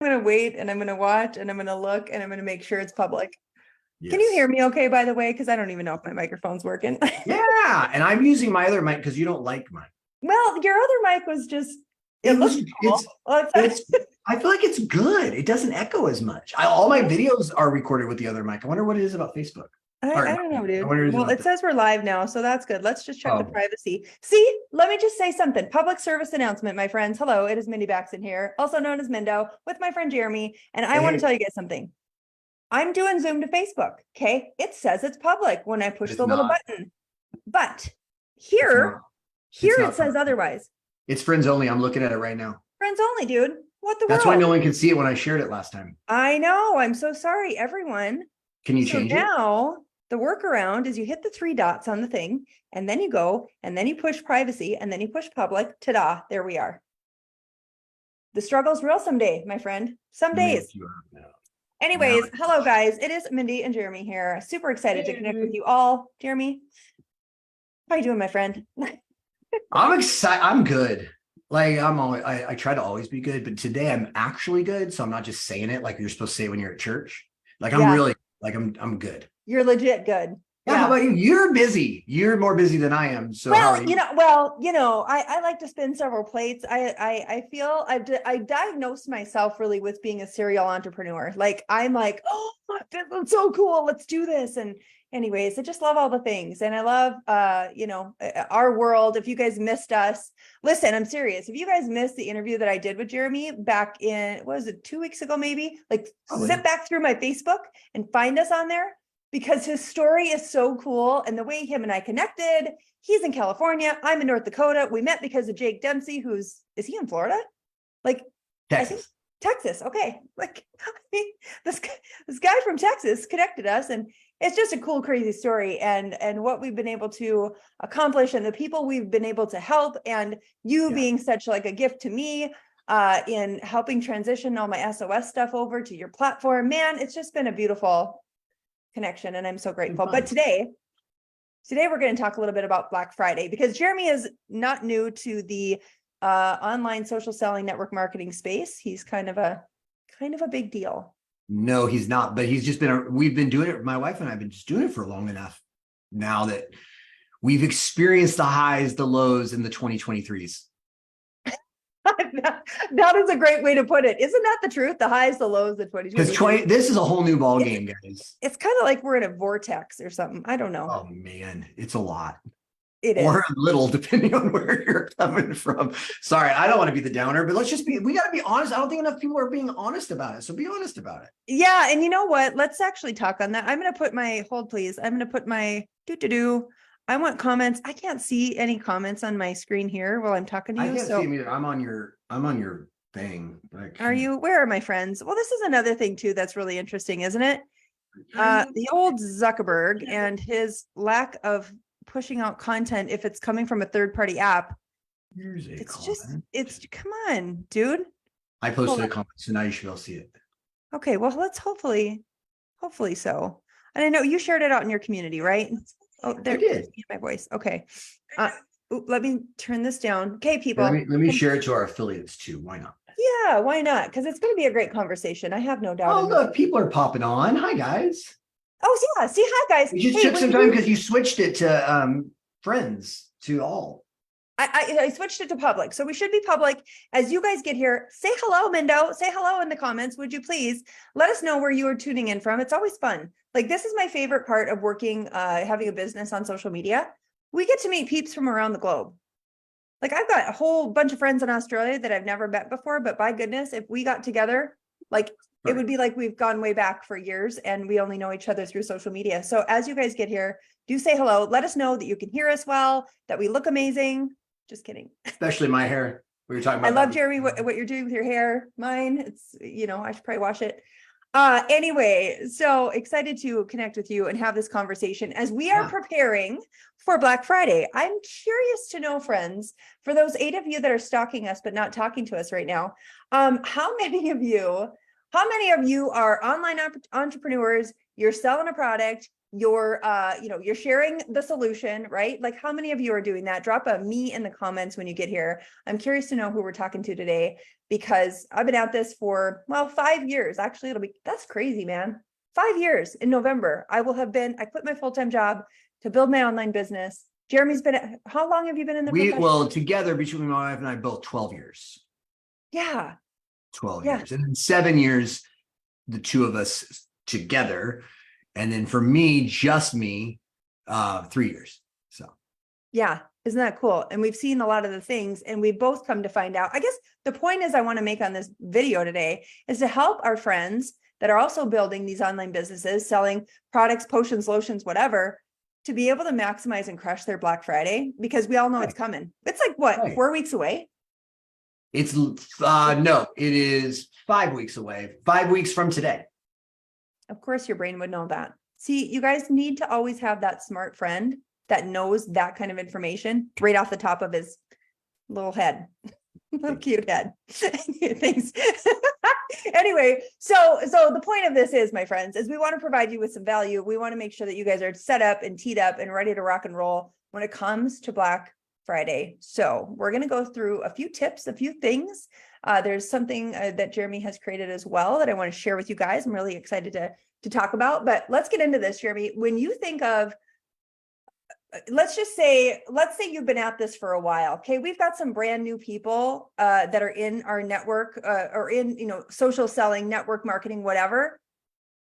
I'm going to wait and I'm going to watch and I'm going to look and I'm going to make sure it's public. Yes. Can you hear me okay, by the way? Because I don't even know if my microphone's working. Yeah. And I'm using my other mic because you don't like mine. Well, your other mic was just, it looks cool. I feel like it's good. It doesn't echo as much. All my videos are recorded with the other mic. I wonder what it is about Facebook. I don't know, dude. Well, it says we're live now, so that's good. Let's just check the privacy. See, let me just say something. Public service announcement, my friends. Hello, it is Mindy Baxton here, also known as Mindo, with my friend Jeremy. And I want to tell you guys something. I'm doing Zoom to Facebook. Okay. It says it's public when I push the little button. But here it says otherwise. It's friends only. I'm looking at it right now. Friends only, dude. What the world? That's why no one can see it when I shared it last time. I know. I'm so sorry, everyone. Can you change it? Now, the workaround is you hit the 3 dots on the thing, and then you go, and then you push privacy, and then you push public. Ta-da, there we are. The struggle's real someday, my friend. Some days. Anyways, hello, guys. It is Mindy and Jeremy here. Super excited to connect with you all. Jeremy, how are you doing, my friend? I'm excited. I'm good. Like I try to always be good, but today I'm actually good. So I'm not just saying it like you're supposed to say when you're at church. Like I'm really like I'm good. You're legit good. Yeah. How about you? You're busy. You're more busy than I am. So well, I like to spin several plates. I feel I diagnosed myself really with being a serial entrepreneur. Like I'm like, oh, this is so cool. Let's do this. And anyways, I just love all the things. And I love our world. If you guys missed us, listen, I'm serious. If you guys missed the interview that I did with Jeremy back in, what was it, 2 weeks ago, maybe? Like zip back through my Facebook and find us on there. Because his story is so cool. And the way him and I connected, he's in California. I'm in North Dakota. We met because of Jake Dempsey, is he in Florida? Like Texas. I think Texas. Okay. Like this guy from Texas connected us. And it's just a cool, crazy story. And what we've been able to accomplish and the people we've been able to help. And you being such like a gift to me in helping transition all my SOS stuff over to your platform. Man, it's just been a beautiful connection, and I'm so grateful. But today we're going to talk a little bit about Black Friday, because Jeremy is not new to the online social selling network marketing space. He's kind of a big deal. No, he's not, but he's just we've been doing it. My wife and I have been just doing it for long enough now that we've experienced the highs, the lows, and the 2023s. That is a great way to put it. Isn't that the truth? The highs, the lows, the 2020. This is a whole new ball game, guys. It's kind of like we're in a vortex or something. I don't know. Oh man, it's a lot. It is. Or a little, depending on where you're coming from. Sorry, I don't want to be the downer, but we got to be honest. I don't think enough people are being honest about it. So be honest about it. Yeah. And you know what? Let's actually talk on that. I'm going to put my, hold please. I'm going to put my I want comments. I can't see any comments on my screen here while I'm talking to you. I can't see them either. I'm on your thing. Are you? Where are my friends? Well, this is another thing too that's really interesting, isn't it? The old Zuckerberg and his lack of pushing out content if it's coming from a third-party app. It's come on, dude. I posted a comment, so now you should be able to see it. Okay, well, let's hopefully so. And I know you shared it out in your community, right? Oh, there it is. My voice. Okay. Let me turn this down. Okay, people. Let me share it to our affiliates too. Why not? Yeah, why not? Because it's going to be a great conversation. I have no doubt. Oh, look, people are popping on. Hi, guys. Oh, yeah. See, hi, guys. You just took some time because you switched it to friends to all. I switched it to public. So we should be public. As you guys get here, say hello, Mindo. Say hello in the comments. Would you please let us know where you are tuning in from? It's always fun. Like, this is my favorite part of working, having a business on social media. We get to meet peeps from around the globe. Like, I've got a whole bunch of friends in Australia that I've never met before, but by goodness, if we got together, like, it would be like we've gone way back for years and we only know each other through social media. So as you guys get here, do say hello. Let us know that you can hear us well, that we look amazing. Just kidding. Especially my hair. We were talking about. I love, Jeremy, what you're doing with your hair. Mine, it's, I should probably wash it. Anyway, so excited to connect with you and have this conversation as we are preparing for Black Friday. I'm curious to know, friends, for those 8 of you that are stalking us but not talking to us right now, how many of you are online entrepreneurs? You're selling a product, you're you're sharing the solution, right? Like how many of you are doing that? Drop a me in the comments when you get here. I'm curious to know who we're talking to today, because I've been at this for, well, 5 years. Actually, that's crazy, man. 5 years in November. I quit my full-time job to build my online business. Jeremy's how long have you been in the profession? Well, together between my wife and I, both 12 years. Yeah. 12 years. And then 7 years, the two of us together. And then for me, just me, 3 years. So yeah, isn't that cool? And we've seen a lot of the things, and we've both come to find out. I guess the point is I want to make on this video today is to help our friends that are also building these online businesses, selling products, potions, lotions, whatever, to be able to maximize and crush their Black Friday, because we all know it's coming. It's like what, 4 weeks away? It's no, it is 5 weeks away, 5 weeks from today. Of course, your brain would know that. See, you guys need to always have that smart friend that knows that kind of information right off the top of his little head. Little cute head. Thanks. Anyway, so the point of this is, my friends, is we want to provide you with some value. We want to make sure that you guys are set up and teed up and ready to rock and roll when it comes to Black Friday. So we're going to go through a few tips, a few things. There's something that Jeremy has created as well that I want to share with you guys. I'm really excited to talk about, but let's get into this, Jeremy. When you think of, let's say you've been at this for a while. Okay. We've got some brand new people that are in our network or in, social selling, network marketing, whatever.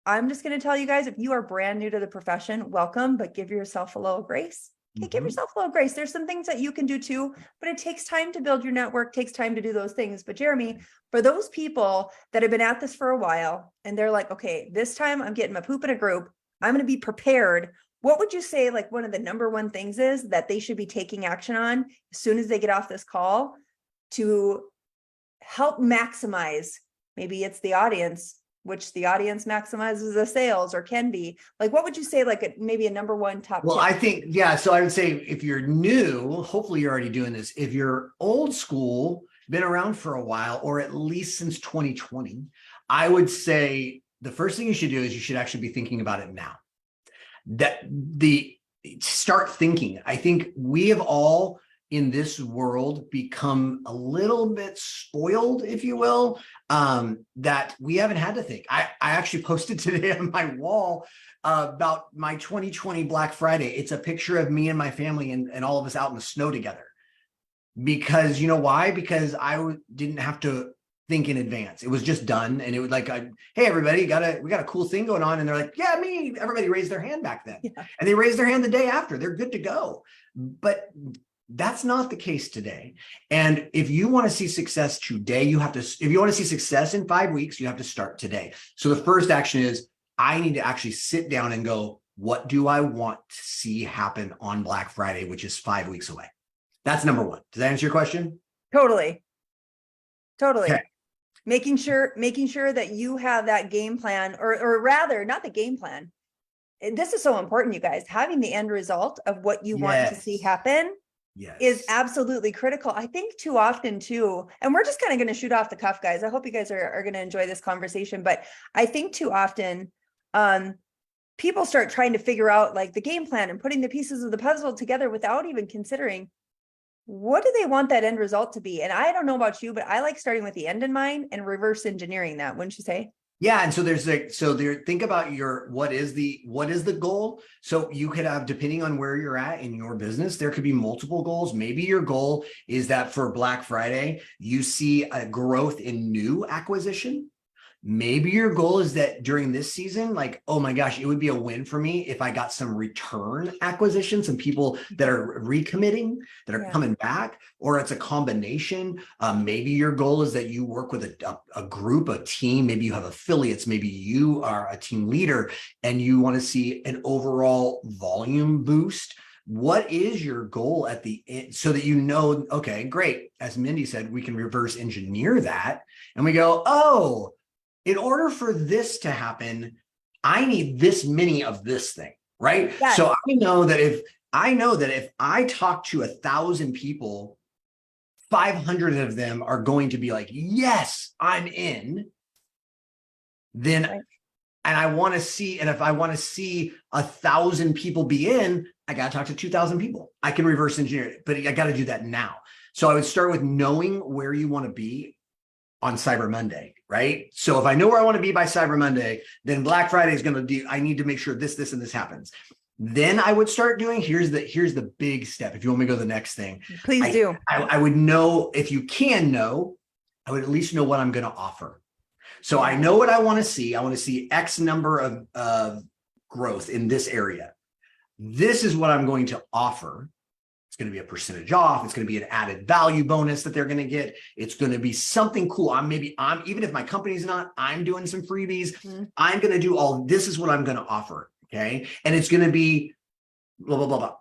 I'm just going to tell you guys, if you are brand new to the profession, welcome, but give yourself a little grace. Okay, give yourself a little grace. There's some things that you can do too, but it takes time to build your network, takes time to do those things. But Jeremy, for those people that have been at this for a while and they're like, okay, this time I'm getting my poop in a group, I'm going to be prepared. What would you say, like, one of the number one things is that they should be taking action on as soon as they get off this call to help maximize? Maybe it's the audience, which the audience maximizes the sales, or can be. Like, what would you say, like maybe a number one top Well, tip? I think, yeah. So I would say if you're new, hopefully you're already doing this. If you're old school, been around for a while, or at least since 2020, I would say the first thing you should do is you should actually be thinking about it now. Start thinking. I think we have all in this world become a little bit spoiled, if you will, that we haven't had to think. I actually posted today on my wall about my 2020 Black Friday. It's a picture of me and my family and all of us out in the snow together. Because you know why? Because I didn't have to think in advance. It was just done. And it was like, hey, everybody, we got a cool thing going on. And they're like, yeah, me. Everybody raised their hand back then. Yeah. And they raised their hand the day after. They're good to go. But that's not the case today. And if you want to see success today, if you want to see success in 5 weeks, you have to start today. So the first action is I need to actually sit down and go, what do I want to see happen on Black Friday, which is 5 weeks away? That's number one. Does that answer your question? Totally. Okay. Making sure that you have that game plan, or rather not the game plan. This is so important, you guys. Having the end result of what you want to see happen is absolutely critical. I think too often too, and we're just kind of going to shoot off the cuff, guys. I hope you guys are going to enjoy this conversation, but I think too often people start trying to figure out like the game plan and putting the pieces of the puzzle together without even considering what do they want that end result to be. And I don't know about you, but I like starting with the end in mind and reverse engineering that, wouldn't you say? Yeah. And so think about what is the goal? So you could have, depending on where you're at in your business, there could be multiple goals. Maybe your goal is that for Black Friday, you see a growth in new acquisition. Maybe your goal is that during this season, like, oh my gosh, it would be a win for me if I got some return acquisition, some people that are recommitting, that are coming back, or it's a combination. Maybe your goal is that you work with a group, a team. Maybe you have affiliates. Maybe you are a team leader and you want to see an overall volume boost. What is your goal at the end so that you know, okay, great. As Mindy said, we can reverse engineer that and we go, oh, in order for this to happen, I need this many of this thing, right? Yes. So I know that if I talk to 1,000 people, 500 of them are going to be like, yes, I'm in. Then And I want to see, and if I want to see 1,000 people be in, I got to talk to 2,000 people. I can reverse engineer it, but I got to do that now. So I would start with knowing where you want to be on Cyber Monday, right? So if I know where I want to be by Cyber Monday, then Black Friday is going to do, I need to make sure this, and this happens. Then I would start doing, here's the big step. If you want me to go to the next thing, Please do. I would know, if you can know, I would at least know what I'm going to offer. So I know what I want to see. I want to see X number of growth in this area. This is what I'm going to offer. It's going to be a percentage off. It's going to be an added value bonus that they're going to get. It's going to be something cool. I'm even if my company's not, I'm doing some freebies. I'm going to do all, this is what I'm going to offer. Okay. And it's going to be blah, blah, blah, blah.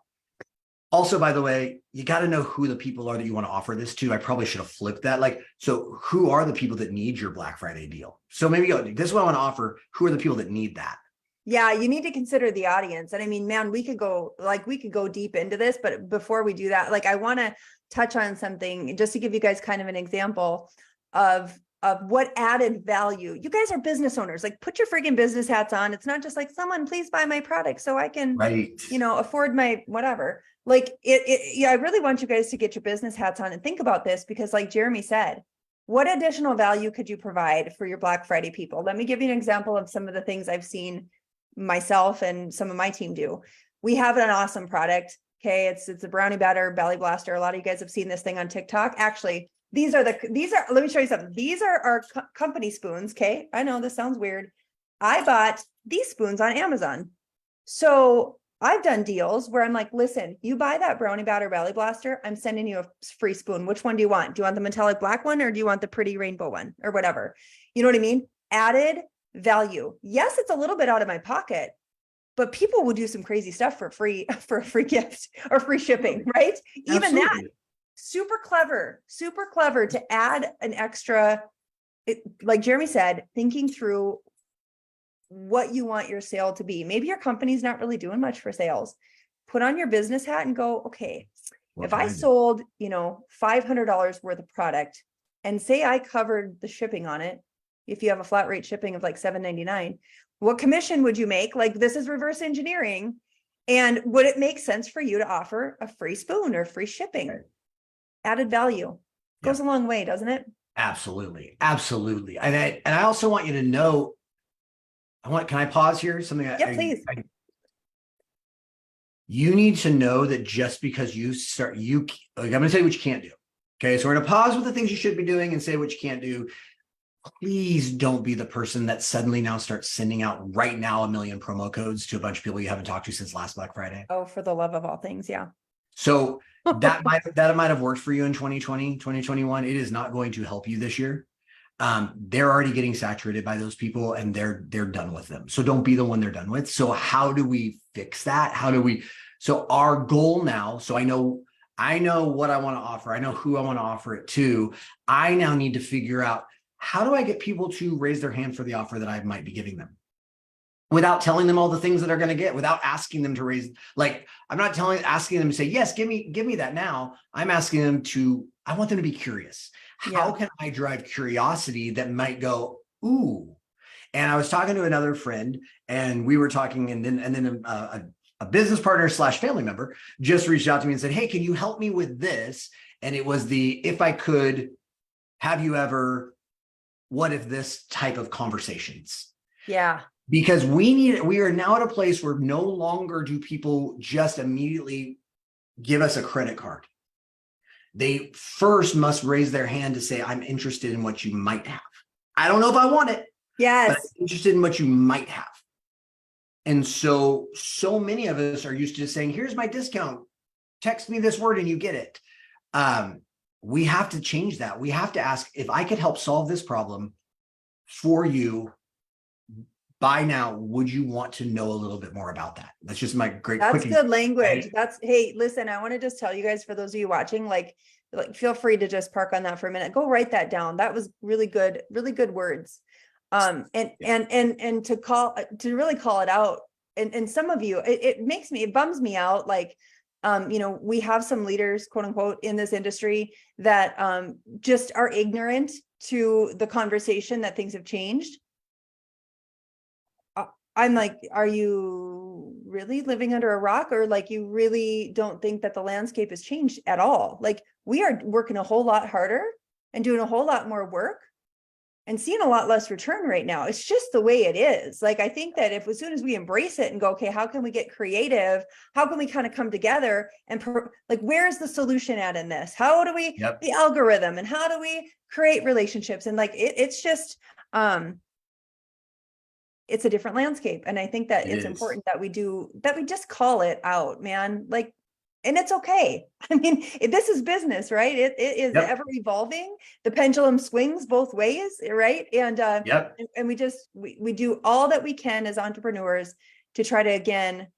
Also, by the way, you got to know who the people are that you want to offer this to. I probably should have flipped that. Like, so who are the people that need your Black Friday deal? So maybe go, this is what I want to offer. Who are the people that need that? Yeah, you need to consider the audience. And I mean, man, we could go deep into this, but before we do that, like, I want to touch on something just to give you guys kind of an example of what added value. You guys are business owners, like, put your freaking business hats on. It's not just like, someone please buy my product so I can, afford my whatever. Like I really want you guys to get your business hats on and think about this, because like Jeremy said, what additional value could you provide for your Black Friday people? Let me give you an example of some of the things I've seen myself and some of my team do. We have an awesome product. Okay. It's a brownie batter belly blaster. A lot of you guys have seen this thing on TikTok. Actually, these are, let me show you something. These are our company spoons. Okay. I know this sounds weird. I bought these spoons on Amazon. So I've done deals where I'm like, listen, you buy that brownie batter belly blaster, I'm sending you a free spoon. Which one do you want? Do you want the metallic black one, or do you want the pretty rainbow one, or whatever? You know what I mean? Added value. Yes, it's a little bit out of my pocket, but people will do some crazy stuff for a free gift or free shipping, right? Even that, super clever to add an extra, like Jeremy said, thinking through what you want your sale to be. Maybe your company's not really doing much for sales. Put on your business hat and go, okay, if I sold, $500 worth of product, and say I covered the shipping on it, if you have a flat rate shipping of like $7.99, what commission would you make? Like, this is reverse engineering. And would it make sense for you to offer a free spoon or free shipping? Right. Added value goes a long way, doesn't it? Absolutely. And I also want you to know, can I pause here? Something. Please. You need to know that just because I'm going to tell you what you can't do. Okay. So we're going to pause with the things you should be doing and say what you can't do. Please don't be the person that suddenly now starts sending out right now 1 million promo codes to a bunch of people you haven't talked to since last Black Friday. Oh, for the love of all things. Yeah. So that might have worked for you in 2020, 2021. It is not going to help you this year. They're already getting saturated by those people, and they're done with them. So don't be the one they're done with. So how do we fix that? So our goal now, so I know what I want to offer. I know who I want to offer it to. I now need to figure out, how do I get people to raise their hand for the offer that I might be giving them, without telling them all the things that they're going to get, without asking them to raise, like, I'm not asking them to say, yes, give me that now. I'm asking them I want them to be curious. How can I drive curiosity that might go, ooh? And I was talking to another friend, and we were talking, and then a business partner / family member just reached out to me and said, hey, can you help me with this? And it was if I could, have you ever, what if this type of conversations? Yeah. Because we are now at a place where no longer do people just immediately give us a credit card. They first must raise their hand to say, I'm interested in what you might have. I don't know if I want it. Yes. But I'm interested in what you might have. And so many of us are used to just saying, here's my discount. Text me this word and you get it. We have to change that. We have to ask, if I could help solve this problem for you by now, would you want to know a little bit more about that? That's just my That's good language. Hey, listen, I want to just tell you guys, for those of you watching, like feel free to just park on that for a minute. Go write that down. That was really good words. And to really call it out. And some of you, it bums me out. Like, we have some leaders, quote unquote, in this industry that just are ignorant to the conversation that things have changed. I'm like, are you really living under a rock, or like you really don't think that the landscape has changed at all? Like we are working a whole lot harder and doing a whole lot more work and seeing a lot less return right now. It's just the way it is. Like, I think that if, as soon as we embrace it and go, okay, how can we get creative? How can we kind of come together and like, where's the solution at in this? How do we, Yep. the algorithm, and how do we create relationships? And like, it's just, it's a different landscape. And I think that It it's is. important that we just call it out, man. Like, and it's okay. I mean, this is business, right? It is Yep. ever evolving. The pendulum swings both ways, right? Yep. And we do all that we can as entrepreneurs to try to, again,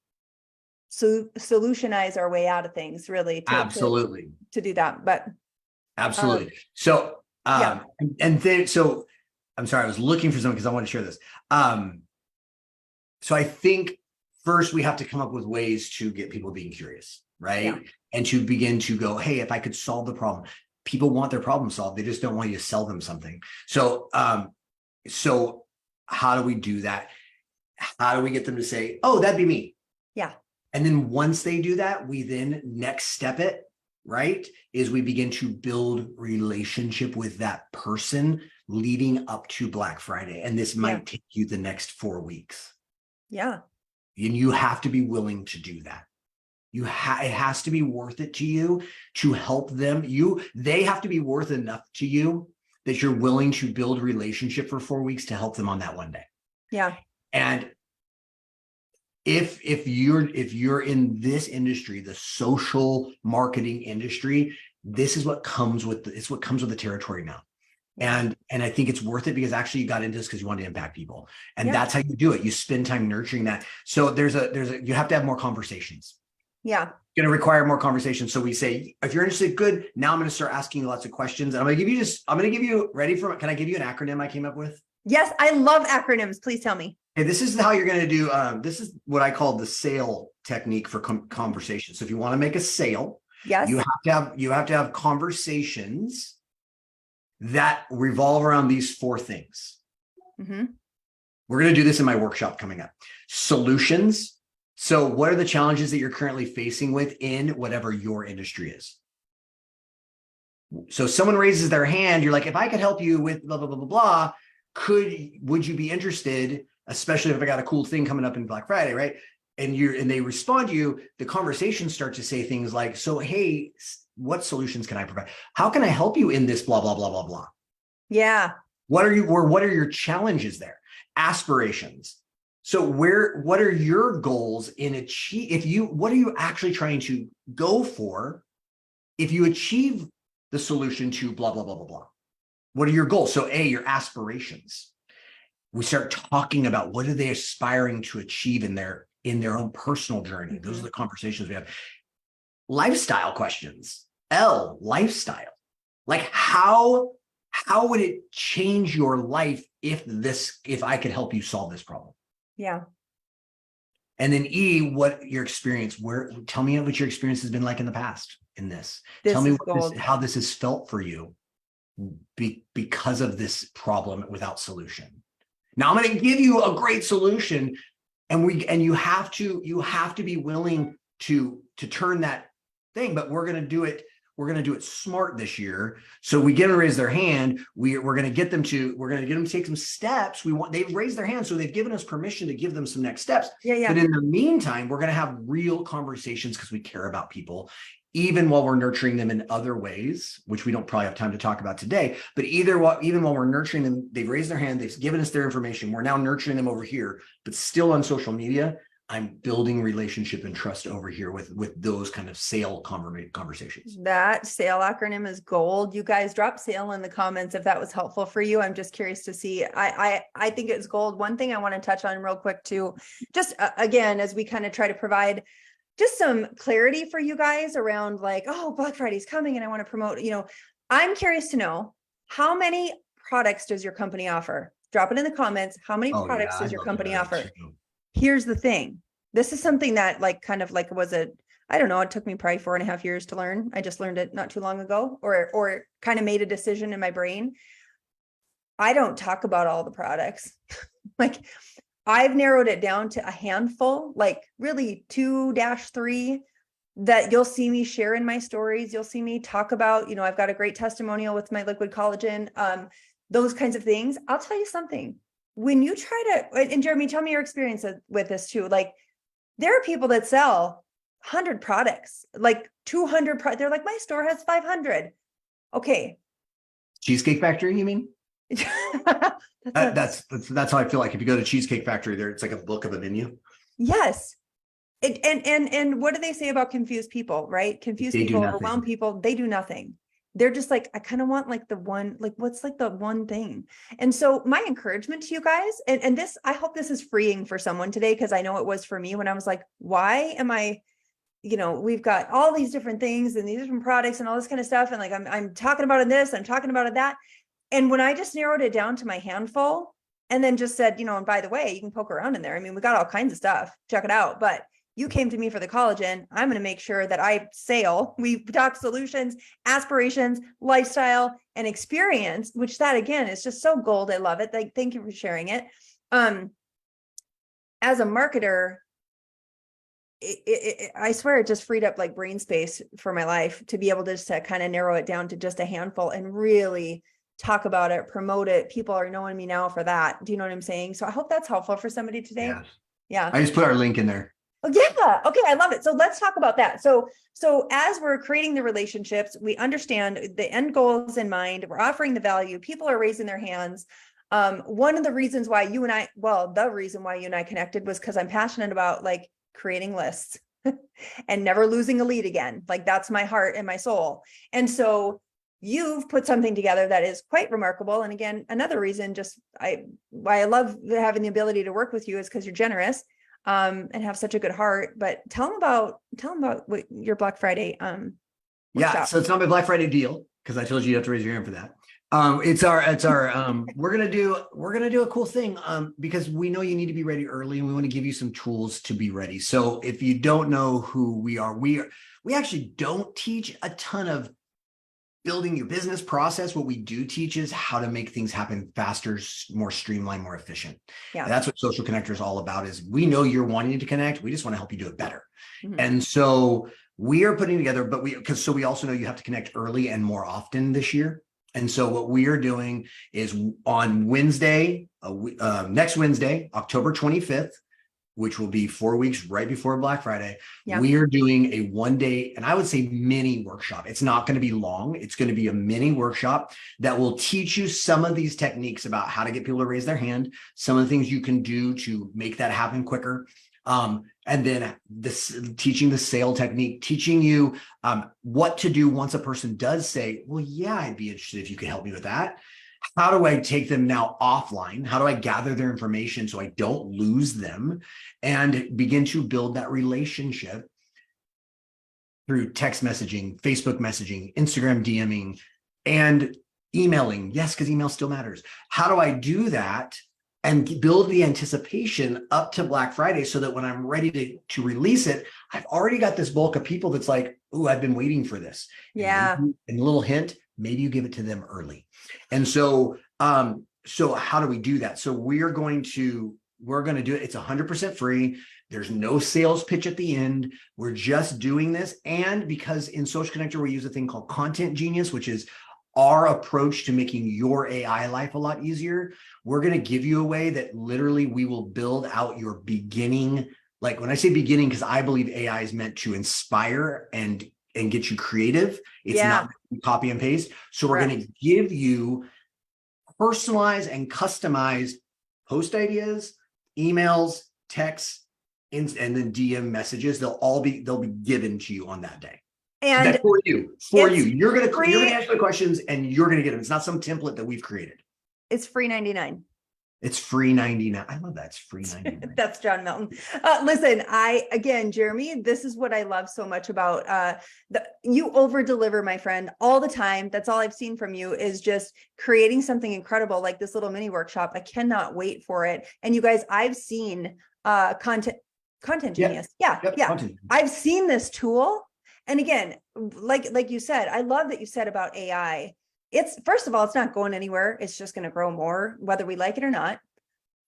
solutionize our way out of things, really, Absolutely. to do that. But Absolutely. So, yeah, and then, so I'm sorry, I was looking for something because I want to share this. So I think first we have to come up with ways to get people being curious, right? yeah, And to begin to go, hey, if I could solve the problem, people want their problem solved. They just don't want you to sell them something. So, so how do we do that? How do we get them to say, oh, that'd be me? yeah, And then once they do that, we then next step it, right? Is we begin to build relationship with that person leading up to Black Friday. And this might take you the next 4 weeks. yeah, And you have to be willing to do that. It has to be worth it to you to help them. They have to be worth enough to you that you're willing to build a relationship for 4 weeks to help them on that one day. yeah, And if you're in this industry, the social marketing industry, this is what comes with it's what comes with the territory now. And I think it's worth it because actually you got into this because you want to impact people. And that's how you do it. You spend time nurturing that. So you have to have more conversations. yeah. Going to require more conversations. So we say, if you're interested, good. Now I'm going to start asking you lots of questions. And I'm going to give you can I give you an acronym I came up with? Yes, I love acronyms. Please tell me. Okay, this is how you're going to do. This is what I call the sale technique for conversation. So if you want to make a sale, Yes, you have to have conversations that revolve around these 4 things. mm-hmm. We're going to do this in my workshop coming up. Solutions. So what are the challenges that you're currently facing within whatever your industry is? So someone raises their hand, you're like, if I could help you with blah, blah, blah, blah, blah, would you be interested, especially if I got a cool thing coming up in Black Friday, right? And they respond to you, the conversations start to say things like, so, hey, what solutions can I provide? How can I help you in this blah, blah, blah, blah, blah? Yeah. What are your challenges there? Aspirations. So what are your goals in what are you actually trying to go for? If you achieve the solution to blah, blah, blah, blah, blah, what are your goals? So your aspirations. We start talking about what are they aspiring to achieve in their own personal journey. Those are the conversations we have. Lifestyle questions. Lifestyle. Like how would it change your life if I could help you solve this problem? Yeah. And then what your experience, tell me what your experience has been like in the past in this. Tell me how this has felt for you because of this problem without solution. Now I'm going to give you a great solution, and you have to be willing to turn that thing, but we're going to do it smart this year. So we get them to raise their hand. We're going to get them to take some steps. They've raised their hand. So they've given us permission to give them some next steps. Yeah. But in the meantime, we're going to have real conversations because we care about people, even while we're nurturing them in other ways, which we don't probably have time to talk about today. But even while we're nurturing them, they've raised their hand, they've given us their information. We're now nurturing them over here, but still on social media. I'm building relationship and trust over here with those kind of sale conversations. That sale acronym is gold. You guys drop sale in the comments if that was helpful for you. I'm just curious to see. I think it's gold. One thing I want to touch on real quick too, just again, as we kind of try to provide just some clarity for you guys around like, oh, Black Friday's coming and I want to promote, I'm curious to know, how many products does your company offer? Drop it in the comments. How many products does your company offer? Here's the thing. This is something that I don't know, it took me probably 4.5 years to learn. I just learned it not too long ago, or kind of made a decision in my brain. I don't talk about all the products. Like I've narrowed it down to a handful, like really 2-3 that you'll see me share in my stories. You'll see me talk about, I've got a great testimonial with my liquid collagen, those kinds of things. I'll tell you something. When you try to, and Jeremy, tell me your experience with this too. Like, there are people that sell 100 products, like 200. They're like, my store has 500. Okay. Cheesecake Factory, you mean? That's That's how I feel like if you go to Cheesecake Factory, there it's like a book of a menu. yes. And what do they say about confused people, right? Confused They do people, overwhelmed nothing. people, they do nothing. They're just like, I kind of want like the one, like what's like the one thing. And so my encouragement to you guys, and this, I hope this is freeing for someone today, because I know it was for me when I was like, why am I, we've got all these different things and these different products and all this kind of stuff. And like, I'm talking about this, I'm talking about that. And when I just narrowed it down to my handful and then just said, and by the way, you can poke around in there. I mean, we got all kinds of stuff, check it out. But you came to me for the collagen. I'm going to make sure that I sail. We talk solutions, aspirations, lifestyle, and experience, which that again is just so gold. I love it. Like, thank you for sharing it. As a marketer, I swear it just freed up like brain space for my life to be able to just to kind of narrow it down to just a handful and really talk about it, promote it. People are knowing me now for that. Do you know what I'm saying? So I hope that's helpful for somebody today. Yeah. Yeah. I just put our link in there. Oh, yeah. Okay. I love it. So let's talk about that. So as we're creating the relationships, we understand the end goals in mind. We're offering the value. People are raising their hands. One of the reasons why the reason why you and I connected was because I'm passionate about like creating lists and never losing a lead again. Like, that's my heart and my soul. And so you've put something together that is quite remarkable. And again, another reason why I love having the ability to work with you is because you're generous. And have such a good heart. But tell them about what your Black Friday workshop. Yeah, so it's not my Black Friday deal because I told you have to raise your hand for that. It's our we're gonna do a cool thing because we know you need to be ready early and we want to give you some tools to be ready. So if you don't know who we are, we actually don't teach a ton of building your business process. What we do teach is how to make things happen faster, more streamlined, more efficient. Yeah. And that's what Social Connector is all about. Is we know you're wanting to connect. We just want to help you do it better. Mm-hmm. And so we are putting together, but we also know you have to connect early and more often this year. And so what we are doing is on Wednesday, next Wednesday, October 25th, which will be 4 weeks right before Black Friday. Yeah. We are doing a 1-day, and I would say mini workshop. It's not going to be long. It's going to be a mini workshop that will teach you some of these techniques about how to get people to raise their hand, some of the things you can do to make that happen quicker. And then teaching the sale technique, teaching you what to do once a person does say, well, yeah, I'd be interested if you could help me with that. How do I take them now offline? How do I gather their information so I don't lose them and begin to build that relationship through text messaging, Facebook messaging, Instagram DMing, and emailing? Yes, because email still matters. How do I do that and build the anticipation up to Black Friday so that when I'm ready to release it, I've already got this bulk of people that's like, oh, I've been waiting for this. Yeah. And a little hint, maybe you give it to them early. And so, so how do we do that? So we're going to do it. It's 100% free. There's no sales pitch at the end. We're just doing this. And because in Social Connector, we use a thing called Content Genius, which is our approach to making your AI life a lot easier. We're going to give you a way that literally we will build out your beginning. Like when I say beginning, because I believe AI is meant to inspire and get you creative. It's not copy and paste. So we're going to give you personalized and customized post ideas, emails, texts, and then DM messages. They'll be given to you on that day. And that's for you. You're going to ask the questions and you're going to get them. It's not some template that we've created. It's free 99. It's free 99. I love that. It's free 99. That's John Milton. Listen, Jeremy, this is what I love so much about you over deliver, my friend, all the time. That's all I've seen from you is just creating something incredible like this little mini workshop. I cannot wait for it. And you guys, I've seen Content Genius. Yeah. I've seen this tool. And again, like you said, I love that you said about AI. It's first of all, it's not going anywhere. It's just going to grow more, whether we like it or not.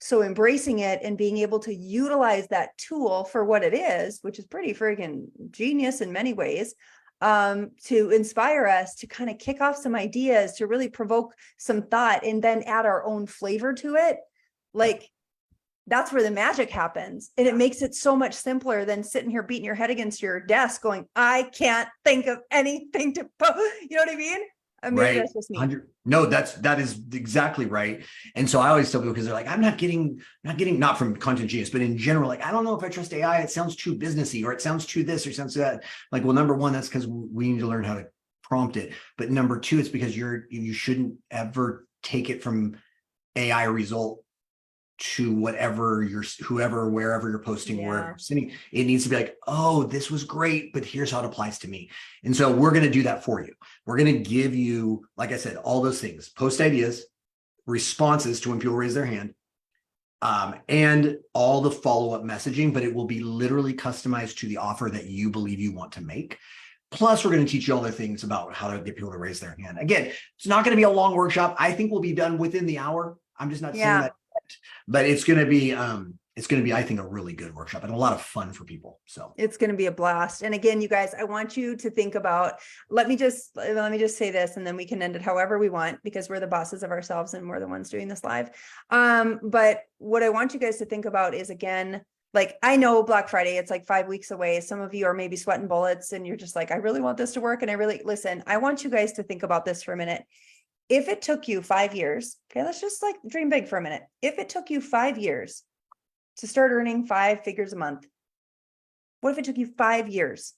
So embracing it and being able to utilize that tool for what it is, which is pretty freaking genius in many ways, to inspire us to kind of kick off some ideas, to really provoke some thought, and then add our own flavor to it. Like, that's where the magic happens. And it makes it so much simpler than sitting here beating your head against your desk going, I can't think of anything to post. You know what I mean? Maybe Right. that's just me. 100. No, that is exactly right. And so I always tell people, because they're like, I'm not getting not from Content Genius, but in general, like, I don't know if I trust AI. It sounds too businessy, or it sounds too this, or it sounds too that. Like, well, number one, that's because we need to learn how to prompt it. But number two, it's because you shouldn't ever take it from AI result to whatever whoever, wherever you're posting, wherever you're sitting. It needs to be like, oh, this was great, but here's how it applies to me. And so we're going to do that for you. We're going to give you, like I said, all those things: post ideas, responses to when people raise their hand, and all the follow-up messaging, but it will be literally customized to the offer that you believe you want to make. Plus, we're going to teach you other things about how to get people to raise their hand. Again, it's not going to be a long workshop. I think we'll be done within the hour. I'm just not saying that, but it's going to be, I think, a really good workshop and a lot of fun for people. So it's going to be a blast. And again, you guys, I want you to think about, let me just say this, and then we can end it however we want, because we're the bosses of ourselves and we're the ones doing this live. But what I want you guys to think about is, again, like, I know Black Friday, it's like 5 weeks away. Some of you are maybe sweating bullets and you're just like, I really want this to work. And listen, I want you guys to think about this for a minute. If it took you 5 years, okay, let's just like dream big for a minute. If it took you 5 years to start earning 5 figures a month, what if it took you 5 years?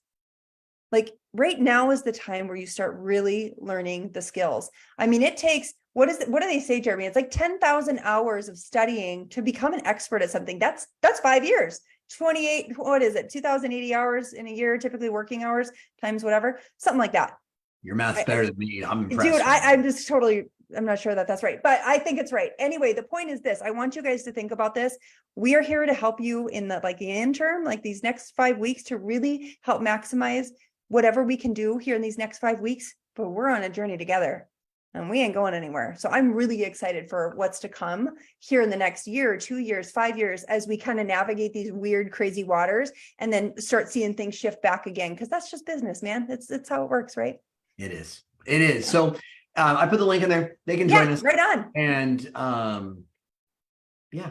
Like, right now is the time where you start really learning the skills. I mean, it takes, what do they say, Jeremy? It's like 10,000 hours of studying to become an expert at something. That's 5 years. 28, what is it? 2,080 hours in a year, typically working hours times whatever, something like that. your math's better than me. I'm impressed. Dude, I'm just totally, I'm not sure that that's right, but I think it's right. Anyway, the point is this: I want you guys to think about this. We are here to help you in the interim, like these next 5 weeks, to really help maximize whatever we can do here in these next 5 weeks. But we're on a journey together and we ain't going anywhere. So I'm really excited for what's to come here in the next year, 2 years, 5 years, as we kind of navigate these weird, crazy waters and then start seeing things shift back again. Cause that's just business, man. It's how it works, right? It is. It is. So I put the link in there. They can join us. Right on. And Yeah.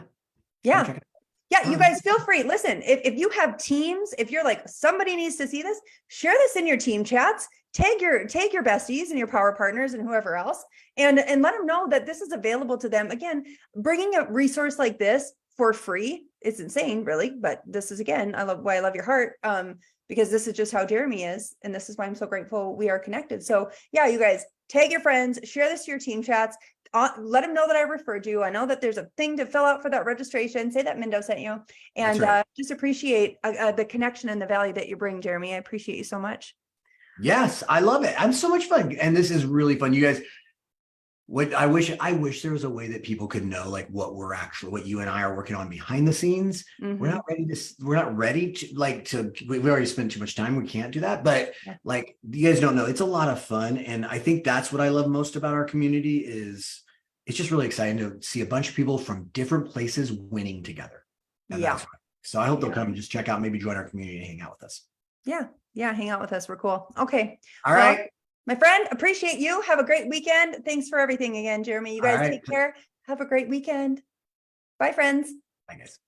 You guys feel free. Listen, if you have teams, if you're like, somebody needs to see this, share this in your team chats, tag your besties and your power partners and whoever else, and let them know that this is available to them. Again, bringing a resource like this for free, it's insane, really. But this is, again, why I love your heart. Because this is just how Jeremy is. And this is why I'm so grateful we are connected. So yeah, you guys, tag your friends, share this to your team chats, let them know that I referred you. I know that there's a thing to fill out for that registration. Say that Mindo sent you, and just appreciate the connection and the value that you bring, Jeremy. I appreciate you so much. Yes, I love it. I'm so much fun. And this is really fun. You guys, what I wish there was a way that people could know, like, what you and I are working on behind the scenes. Mm-hmm. We're not ready to we've already spent too much time. We can't do that. But like, you guys don't know, it's a lot of fun. And I think that's what I love most about our community is it's just really exciting to see a bunch of people from different places winning together. And so I hope they'll come and just check out, maybe join our community and hang out with us. Yeah. Hang out with us. We're cool. Okay. All right. My friend, appreciate you. Have a great weekend. Thanks for everything again, Jeremy. You guys take care. Have a great weekend. Bye, friends. Bye, guys.